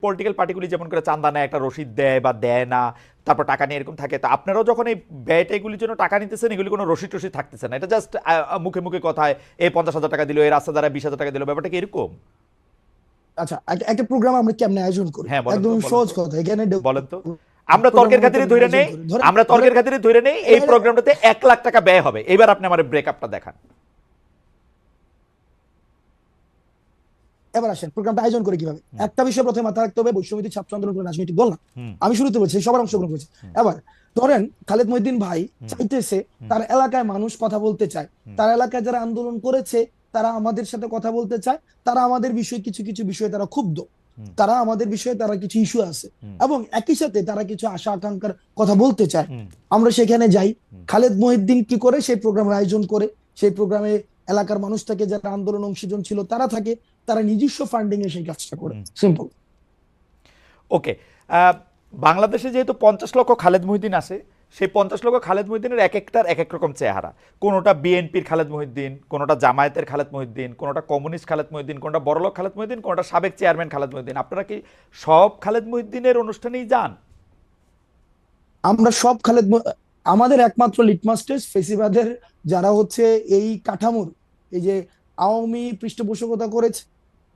Political পার্টিগুলি যেমন করে চাঁদা নেয়, একটা রসিদ দেয় বা দেয় না, তারপর টাকা নিয়ে এরকম থাকে। তো আপনারাও যখন এই ব্যয়টা এগুলির জন্য টাকা নিতেছেন, এগুলি কোনো রসিদ টসিদ থাকতেছে না, এটা জাস্ট মুখে মুখে কথায় এই 50,000 টাকা দিল, এই রাস্তা দ্বারা 20,000 টাকা দিল, ব্যাপারটা কি এরকম? আচ্ছা, একটা প্রোগ্রাম আমরা কেমনে আয়োজন করি? হ্যাঁ বলেন তো, একদম বলেন সহজ তো, কথা। এখানে বলেন তো। আমরা তর্কের প্রোগ্রামগুলো খাতিরে কেমনে ধরে আয়োজন নেই, করি? ধরেন আমরা ধরেন তর্কের খাতিরে ধরে নেই এই প্রোগ্রামটাতে 1 লাখ টাকা ব্যয় হবে। এবার আপনি আমার ব্রেকআপটা দেখান। এবার আসেন প্রোগ্রামটা আয়োজন করে কিভাবে। হুম, একটা বিষয় প্রথমে মাথায় রাখতে হবে, বৈষম্যবিরোধী ছাত্র আন্দোলন কোনো রাজনৈতিক দল না। হুম, আমি শুরুতে বলছি সবার অংশগ্রহণ করেছে। হুম, এবার ধরেন খালেদ মহিউদ্দিন ভাই হুম, চাইতেছে হুম, তার এলাকায় মানুষ কথা বলতে চায়, হুম, তার এলাকায় যারা আন্দোলন করেছে তারা আমাদের সাথে কথা বলতে চায়, তারা আমাদের বিষয়ে কিছু কিছু বিষয়ে তারা ক্ষুব্ধ, হুম, তারা আমাদের বিষয়ে তারা কিছু ইস্যু আছে, হুম, এবং একই সাথে তারা কিছু আশা আকাঙ্ক্ষার কথা বলতে চায়। হুম, আমরা সেখানে যাই। হুম। খালেদ মহিউদ্দিন কি করে সেই প্রোগ্রামের আয়োজন করে, সেই প্রোগ্রামে এলাকার মানুষ থাকে, যারা আন্দোলন অংশীজন ছিল তারা থাকে, তারা নিজস্ব ফান্ডিং এ সেই কাজটা করে। হুম। সিম্পল। ওকে। বাংলাদেশে যেহেতু 50 লক্ষ খালেদ মহিউদ্দিন আছে, সেই 50 লক্ষ খালেদ মহিউদ্দিনের এক একটার এক এক রকম চেহারা। কোনোটা বিএনপির খালেদ মহিউদ্দিন, কোনোটা জামায়াতের খালেদ মহিউদ্দিন, কোনোটা কমিউনিস্ট খালেদ মহিউদ্দিন, কোনোটা বড়লোক খালেদ মহিউদ্দিন, কোনোটা সাবেক চেয়ারম্যান খালেদ মহিউদ্দিন। আপনারা কি সব খালেদ মহিউদ্দিনের অনুষ্ঠানেই যান? আমরা সব আমাদের একমাত্র লিটমাস টেস্ট ফেসিবাদের যারা হচ্ছে এই কাঠামোর, এই যে আওয়ামী পৃষ্ঠপোষকতা করেছে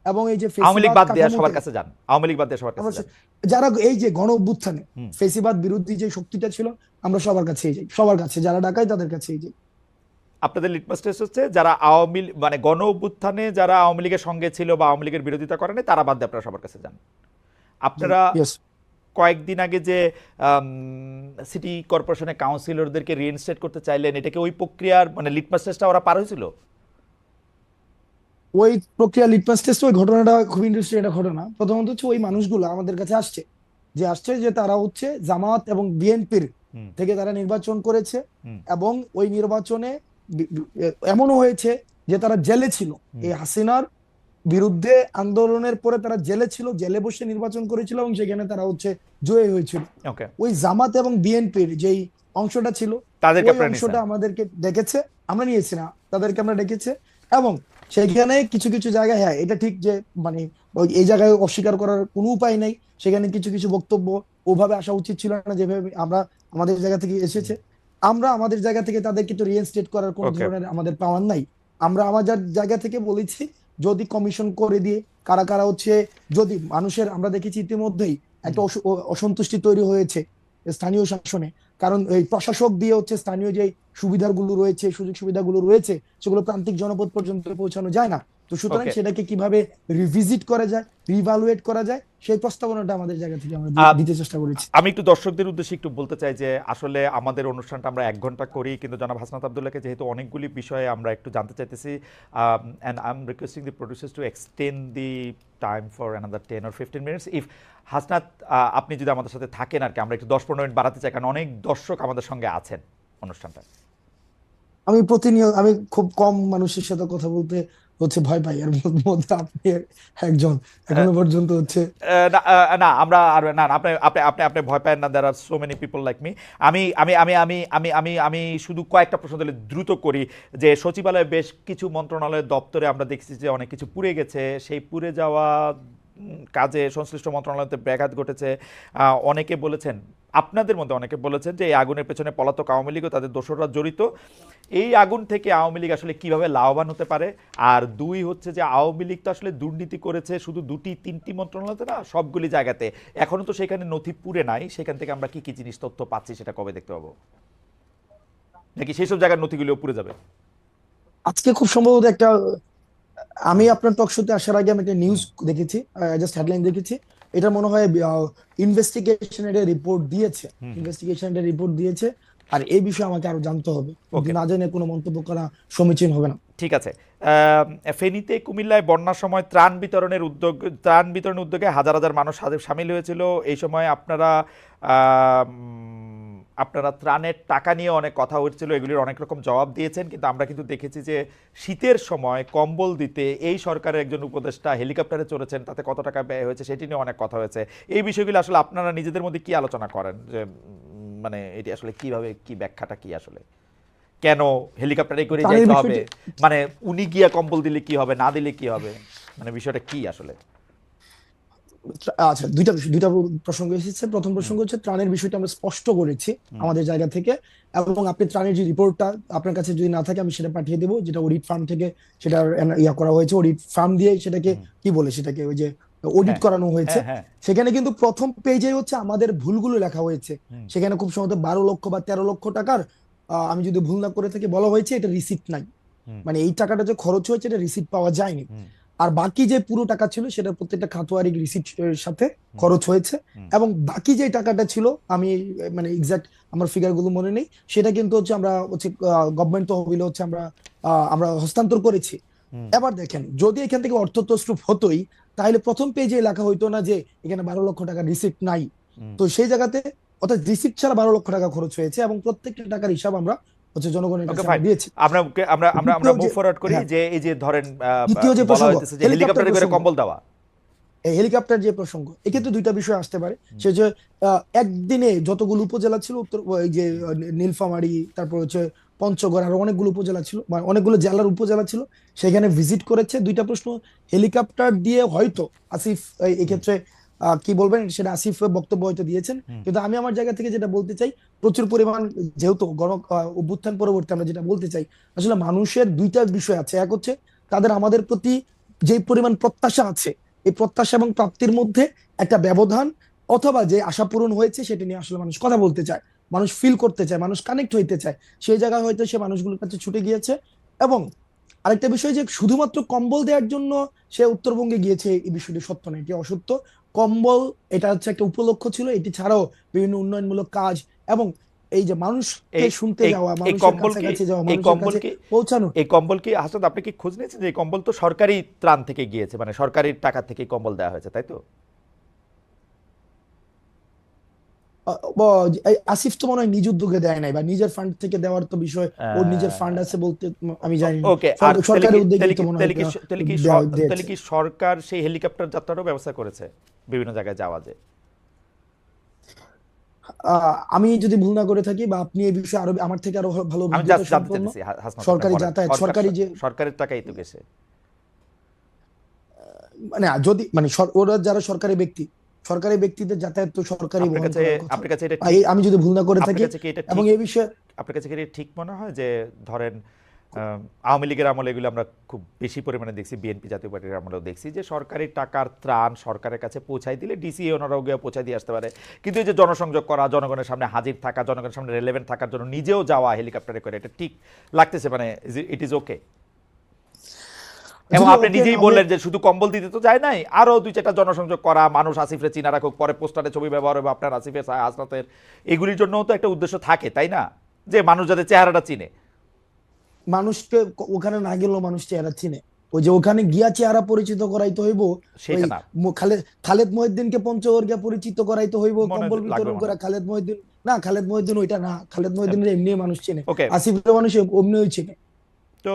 এবং এই যে আওয়ামী লীগ ফেসিবাদ বাদ দিয়ে কাঠামোতে সবার কাছে যান, আওয়ামী লীগ বাদ দিয়ে সবার কাছে আমরা যান। যারা এই যে গণ অভ্যুত্থানে হুম। ফেসিবাদ বিরোধী যে শক্তিটা ছিল, আমরা সবার কাছেই যাই, সবার কাছে যারা ডাকায় তাদের কাছেই যাই। আপনাদের লিটমাস টেস্ট হচ্ছে যারা মানে গণ অভ্যুত্থানে যারা আওয়ামী লীগের সঙ্গে ছিল বা আওয়ামী লীগের বিরোধিতা করেনি, তারা বাদ দিয়ে আপনারা সবার কাছে যান। জি, আপনারা ইয়েস। কয়েকদিন আগে যে সিটি কর্পোরেশনের কাউন্সিলরদেরকে রিইনস্টেট করতে চাইলেন, এটাকে ওই প্রক্রিয়ার মানে লিটমাস টেস্টটা ওরা পার হয়েছিল? ওই প্রক্রিয়া লিটমাস টেস্ট, ওই ঘটনাটা খুব ইন্টারেস্টিং একটা ঘটনা। প্রথমত হচ্ছে ওই মানুষগুলো আমাদের কাছে আসছে, যে তারা হচ্ছে জামাত এবং বিএনপির হুম, থেকে তারা নির্বাচন করেছে, হুম, এবং ওই নির্বাচনে এমনও হয়েছে যে তারা জেলে ছিল। হুম। এই হাসিনার বিরুদ্ধে আন্দোলনের পরে তারা জেলে ছিল, জেলে বসে নির্বাচন করেছিল এবং সেখানে তারা হচ্ছে জয়ী হয়েছিল। ওকে। ওই জামাত এবং বিএনপির যেই অংশটা ছিল, তাদেরকে ওই আপনারা নিছেন? অংশটা আমাদেরকে ডেকেছে, আমরা নিয়েছি না, তাদেরকে আমরা ডেকেছে। এবং সেখানে কিছু কিছু জায়গায়, হ্যাঁ এটা ঠিক যে মানে এই জায়গায় অস্বীকার করার কোনো উপায় নাই, সেখানে কিছু কিছু বক্তব্য ওভাবে আসা উচিত ছিল না যেভাবে আমরা আমাদের জায়গা থেকে এসেছে। আমরা আমাদের জায়গা থেকে তাদের কিন্তু রিইনস্টেট করার কোনো ওকে। ধরনের আমাদের পাওয়ার নাই। আমরা আমাদের জায়গা থেকে বলেছি, যদি কমিশন করে দিয়ে কারা কারা হচ্ছে, যদি মানুষের, আমরা দেখেছি ইতিমধ্যেই হুম, একটা অসন্তুষ্টি তৈরি হয়েছে স্থানীয় শাসনে, কারণ এই প্রশাসক দিয়ে হচ্ছে স্থানীয় যে সুবিধাগুলো রয়েছে, সুযোগ সুবিধাগুলো রয়েছে, সেগুলো প্রান্তিক জনপদ পর্যন্ত পৌঁছানো যায় না। তো সুতরাং ওকে। সেটাকে কিভাবে রিভিজিট করা যায়, রিভালুয়েট করা যায়, সেই প্রস্তাবনাটা আমাদের জায়গা থেকে আমরা দিতে চেষ্টা করেছি। আমি একটু দর্শকদের উদ্দেশ্যে একটু বলতে চাই যে আসলে আমাদের অনুষ্ঠানটা আমরা 1 ঘন্টা করি, কিন্তু জনাব হাসনাত আবদুল্লাহকে যেহেতু অনেকগুলি বিষয়ে আমরা একটু জানতে চাইতেছি, and I am requesting the producers to extend the time for another 10 or 15 minutes if Hasnat, আপনি যদি আমাদের সাথে থাকেন আর কি, আমরা একটু 10-15 মিনিট বাড়াতে চাই, কারণ অনেক দর্শক আমাদের সঙ্গে আছেন অনুষ্ঠানটা। আমি প্রতিনিয়ত, আমি খুব কম মানুষের সাথে কথা বলতে হচ্ছে ভয় পাই, এর মধ্যে আপনি একজন এখনো পর্যন্ত হচ্ছে। না, না, আমরা আর না, না, আপনি আপনি আপনি আপনি ভয় পান না, there are so many people like me. আমি আমি আমি আমি আমি আমি আমি শুধু কয়েকটা প্রশ্ন দিলে দ্রুত করি। যে সচিবালয়ে বেশ কিছু মন্ত্রণালয়ের দপ্তরে আমরা দেখছি যে অনেক কিছু পুড়ে গেছে, সেই পুড়ে যাওয়া কাজে সংশ্লিষ্ট মন্ত্রণালয়তে ব্যাঘাত ঘটেছে। অনেকে বলেছেন, আপনাদের মধ্যে অনেকে বলেছেন যে এই আগুনের পেছনে পলাতক আওয়ামী লীগ ও তাদের দোসররা জড়িত। এই আগুন থেকে আওয়ামী লীগ আসলে কিভাবে লাভবান হতে পারে? আর দুই হচ্ছে যে আওয়ামী লীগ তো আসলে দুর্নীতি করেছে শুধু 2-3টি মন্ত্রণালয়তে না, সবগুলি জায়গাতে। এখনো তো সেখানে নথি পুড়ে নাই, সেখান থেকে আমরা কি কি জিনিস তথ্য পাচ্ছি সেটা কবে দেখতে পাবো? নাকি সেই সব জায়গার নথিগুলো পুড়ে যাবে? আজকে খুব সম্ভবত একটা, আমি হুম, আপনার টক শোতে আসার আগে আমি একটা নিউজ হুম, দেখেছি, জাস্ট হেডলাইন দেখেছি। এটা মনে হয় ইনভেস্টিগেশনের রিপোর্ট দিয়েছে, হুম, হুম। ইনভেস্টিগেশনের রিপোর্ট দিয়েছে। আর এই বিষয়ে আমাকে আরো জানতে হবে, ওকে। না জেনে কোনো মন্তব্য করা সমীচীন হবে না। ঠিক আছে। ফেনীতে কুমিল্লায় বন্যার সময় ত্রাণ বিতরণের উদ্যোগে হাজার হাজার মানুষ সামিল হয়েছিল। এই সময় আপনারা ত্রাণের টাকা নিয়ে অনেক কথা হচ্ছিল, এগুলির অনেক রকম জবাব দিয়েছেন, কিন্তু আমরা কিন্তু দেখেছি যে শীতের সময় কম্বল দিতে এই সরকারের একজন উপদেষ্টা হেলিকপ্টারে চড়েছেন, তাতে কত টাকা ব্যয় হয়েছে সেটি নিয়ে অনেক কথা হয়েছে। এই বিষয়গুলো আসলে আপনারা নিজেদের মধ্যে কি আলোচনা করেন যে মানে এটি আসলে কিভাবে, কি ব্যাখ্যাটা কি আসলে, কেন হেলিকপ্টারে করে ত্রাণের যাইতে হবে? বিষয়টি, মানে উনি গিয়া কম্বল দিলে কি হবে, না দিলে কি হবে, মানে বিষয়টা কি আসলে? আচ্ছা, দুইটা প্রসঙ্গ এসেছে। প্রথম প্রসঙ্গ হচ্ছে ত্রাণের বিষয়টা আমরা স্পষ্ট করেছি হুম, আমাদের জায়গা থেকে, এবং আপনি ত্রাণের যে রিপোর্টটা আপনার কাছে যদি না থাকে আমি সেটা পাঠিয়ে দেবো, যেটা অডিট ফার্ম থেকে সেটা ইয়া করা হয়েছে, অডিট ফার্ম দিয়ে সেটাকে হুম, কি বলে সেটাকে ওই যে অডিট হ্যাঁ, করানো হয়েছে। হ্যাঁ, হ্যাঁ, সেখানে কিন্তু প্রথম পেজে হচ্ছে আমাদের ভুলগুলো লেখা হয়েছে। হুম, সেখানে খুব সম্ভবত 12 লক্ষ বা 13 লক্ষ টাকার, আমি যদি ভুল না করে থাকি, বলা হয়েছে এটা রিসিপ্ট নাই, হুম, মানে এই টাকাটা যে খরচ হয়েছে এটা রিসিপ্ট পাওয়া যায়নি। হুম, আর বাকি যে পুরো টাকা ছিল সেটা প্রত্যেকটা খাতোয়ারি রিসিপ্টের সাথে হুম, খরচ হয়েছে। হুম, এবং বাকি যে টাকাটা ছিল, আমি মানে এক্সাক্ট আমার ফিগার গুলো মনে নেই, সেটা কিন্তু হচ্ছে আমরা হচ্ছে গভর্নমেন্ট তহবিলে হচ্ছে আমরা হস্তান্তর করেছি। হুম, এবার দেখেন, যদি এখান থেকে অর্থ তছরূপ হতোই, তাহলে প্রথম পেজে লেখা হইতো না যে এখানে 12 লক্ষ টাকা রিসিপ্ট নাই। হুম। তো সেই জায়গাতে অর্থাৎ রিসিপ্ট ছাড়া 12 লক্ষ টাকা খরচ হয়েছে, এবং প্রত্যেকটা টাকার হিসাব আমরা হচ্ছে জনগণের ওকে, কাছে ফাইন। আমরা দিয়েছি। আমরা আমরা আমরা আমরা দ্বিতীয় মুভ যে ফরওয়ার্ড করি হ্যাঁ, যে এই যে ধরেন দ্বিতীয় যে বলা প্রসঙ্গ, হইতেছে যে হেলিকপ্টার হেলিকপ্টারে করে প্রসঙ্গ, কম্বল দেওয়া। এই হেলিকপ্টার যে প্রসঙ্গ, হুম, এক্ষেত্রে দুইটা বিষয় আসতে পারে। হুম, সে যে একদিনে যতগুলো উপজেলা ছিল, উত্তর এই যে হুম, নীলফামারী, তারপর হচ্ছে পঞ্চগড়, আরো অনেকগুলো উপজেলা ছিল, মানে অনেকগুলো জেলার উপজেলা ছিল, সেখানে ভিজিট করেছে। দুইটা প্রশ্ন, হেলিকপ্টার দিয়ে হয়তো আসিফ হুম, এক্ষেত্রে কি বলবেন সেটা আসিফ বক্তব্য হয়তো দিয়েছেন, হুম, কিন্তু আমি আমার জায়গা থেকে যেটা বলতে চাই, প্রচুর পরিমাণ, যেহেতু অভ্যুত্থান পরবর্তী আমরা যেটা বলতে চাই, আসলে মানুষের দুইটা বিষয় আছে। এক হচ্ছে তাদের আমাদের প্রতি যে পরিমাণ প্রত্যাশা আছে, এই প্রত্যাশা এবং প্রাপ্তির মধ্যে একটা ব্যবধান, অথবা যে আশা পূরণ হয়েছে সেটা নিয়ে আসলে মানুষ কথা বলতে চায়, মানুষ ফিল করতে চায়, মানুষ কানেক্ট হইতে চায়। সেই জায়গায় হয়তো সে মানুষগুলোর কাছে ছুটে গিয়েছে। এবং আরেকটা বিষয়, যে শুধুমাত্র কম্বল দেওয়ার জন্য সে উত্তরবঙ্গে গিয়েছে, এই বিষয়টি সত্য নয়, এটি অসত্য। কম্বল এটা হচ্ছে একটা উপলক্ষ্য ছিল, এটি ছাড়াও বিভিন্ন উন্নয়নমূলক কাজ, এবং এই যে মানুষকে এই শুনতে এই যাওয়া, এই মানুষের কম্বল কি কাছাকাছি যাওয়া, এই মানুষের কম্বল কাছে কি পৌঁছানো। এই কম্বল কি হাসান, আপনি কি খোঁজ নিয়েছেন যে এই কম্বল তো সরকারি ত্রাণ থেকে গিয়েছে, মানে সরকারি টাকা থেকে কম্বল দেওয়া হয়েছে, তাই তো? এই আসিফ তো মনে হয় নিজ উদ্যোগে দেয় নাই, বা নিজের ফান্ড থেকে দেওয়ার তো বিষয়, ওর নিজের ফান্ড আছে বলতে আমি জানি না। ওকে, আর তাহলে সরকারি কি উদ্যোগেই তাহলে তো কি মনে হয় তাহলে কি তাহলে কি তাহলে দিয়েছে। কি সরকার সেই হেলিকপ্টার যাত্রারও ব্যবস্থা করেছে বিভিন্ন জায়গায় যাওয়া যায়? আমি যদি ভুল না করে থাকি, বা আপনি এই বিষয়ে আরো আমার থেকে আরো ভালো আমি অভিজ্ঞতা জাস্ট জানতে সম্পন্ন, চাইতেছি হাসনাত, আপনি সরকারি বলেন, যাতায়াত, সরকার সরকারি যে সরকারের টাকাই তো গেছে। মানে যদি মানে ওরা যারা সরকারি ব্যক্তি, সরকারি ব্যক্তিদের যাতায়াত তো সরকারি আপনার বহন কাছে করার কথা। আপনার কাছে এটা ঠিক, আমি যদি ভুল না করে আপনার থাকি, কাছে কি এটা এবং ঠিক, এই বিষয়ে আপনার কাছে কি এটা ঠিক মনে হয় যে ধরেন আওয়ামী লীগের আমলে এগুলো আমরা খুব বেশি পরিমাণে দেখছি, বিএনপি জাতীয় পার্টির আমলেও দেখছি যে সরকারি টাকার ত্রাণ সরকারের কাছে পৌঁছাই দিলে ডিসি ওনারাও গিয়ে পৌঁছাই দিয়ে আসতে পারে, কিন্তু এই যে জনসংযোগ করা, জনগণের সামনে হাজির থাকা, জনগণের সামনে রেলেভেন্ট থাকার জন্য নিজেও যাওয়া হেলিকপ্টারে করে, এটা ঠিক লাগতেছে, মানে ইট ইজ ওকে? এবং যদি আপনি ওকে নিজেই না হয়ে, বললেন যে শুধু কম্বল দিতে তো যায় নাই, আরো দুই চারটা জনসংযোগ করা, মানুষ আসিফরে চিনা রাখুক, পরে পোস্টারে ছবি ব্যবহার হবে আপনার আসিফের হাসনাতের, এগুলির জন্যও তো একটা উদ্দেশ্য থাকে, তাই না? যে মানুষ যাতে চেহারাটা চিনে। মানুষকে ওখানে না গেলেও মানুষ চেহারা চিনে। ওই যে ওখানে গিয়া চেহারা পরিচিত করাইতে হইব, ওই সেটা না, খালেদ খালেদ মহিউদ্দিনকে পঞ্চগড় গিয়া পরিচিত করাইতে হইব, মনে কম্বল লাগবে বিতরণ মনে করা হয়। খালেদ মহিউদ্দিন। না, খালেদ মহিউদ্দিন ওইটা না, খালেদ মহিউদ্দিনের এমনি মানুষ চেনে, ওকে, আসিফের মানুষ এমনিও চেনে। তো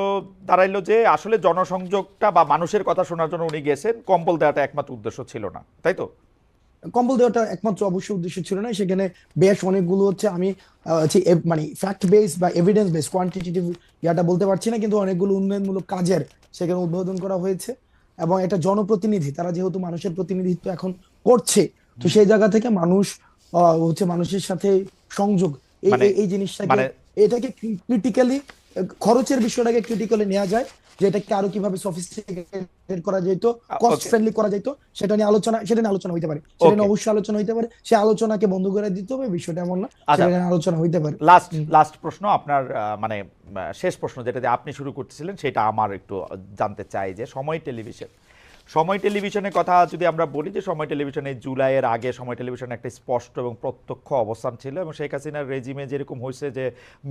দাঁড়াইলো যে আসলে জনসংযোগটা বা মানুষের কথা শোনার জন্য উনি গেছেন, কম্বল দেওয়াটা একমাত্র উদ্দেশ্য ছিল না, তাই তো? কম্বল দেওয়াটা একমাত্র অবশ্যই উদ্দেশ্য ছিল না। সেখানে বেশ অনেকগুলো হচ্ছে, আমি মানে ফ্যাক্ট বেস বা এভিডেন্স বেস, কোয়ান্টিটেটিভ ইয়াটা বলতে পারছি না, কিন্তু অনেকগুলো উন্নয়নমূলক কাজের সেখানে উদ্বোধন করা হয়েছে। এবং এটা জনপ্রতিনিধি, তারা যেহেতু মানুষের প্রতিনিধিত্ব এখন করছে, তো হুম, সেই জায়গা থেকে মানুষ হচ্ছে মানুষের সাথে সংযোগ, এই মানে এই এই জিনিসটাকে, মানে এটাকে ক্রিটিক্যালি, খরচের বিষয়টাকে ক্রিটিক্যালি নেওয়া যায়, যে এটাকে আরো কিভাবে সফিস্টিকেটেড করা যেত, কস্ট ওকে, ফ্রেন্ডলি করা যেত, সেটা নিয়ে আলোচনা হইতে পারে, সেটা ওকে, নিয়ে অবশ্যই আলোচনা হইতে পারে। সে আলোচনাকে বন্ধ করে দিতে হবে বিষয়টা এমন না, আচ্ছা, সেটা নিয়ে আলোচনা হইতে পারে। লাস্ট হুম। লাস্ট প্রশ্ন আপনার, মানে শেষ প্রশ্ন যেটা দিয়ে আপনি শুরু করতেছিলেন, সেটা আমার একটু জানতে চাই যে সময় টেলিভিশনের কথা যদি আমরা বলি, যে সময় টেলিভিশনে জুলাইয়ের আগে সময় টেলিভিশনে একটা স্পষ্ট এবং প্রত্যক্ষ অবস্থান ছিল, এবং শেখ হাসিনার রেজিমে যেরকম হয়েছে যে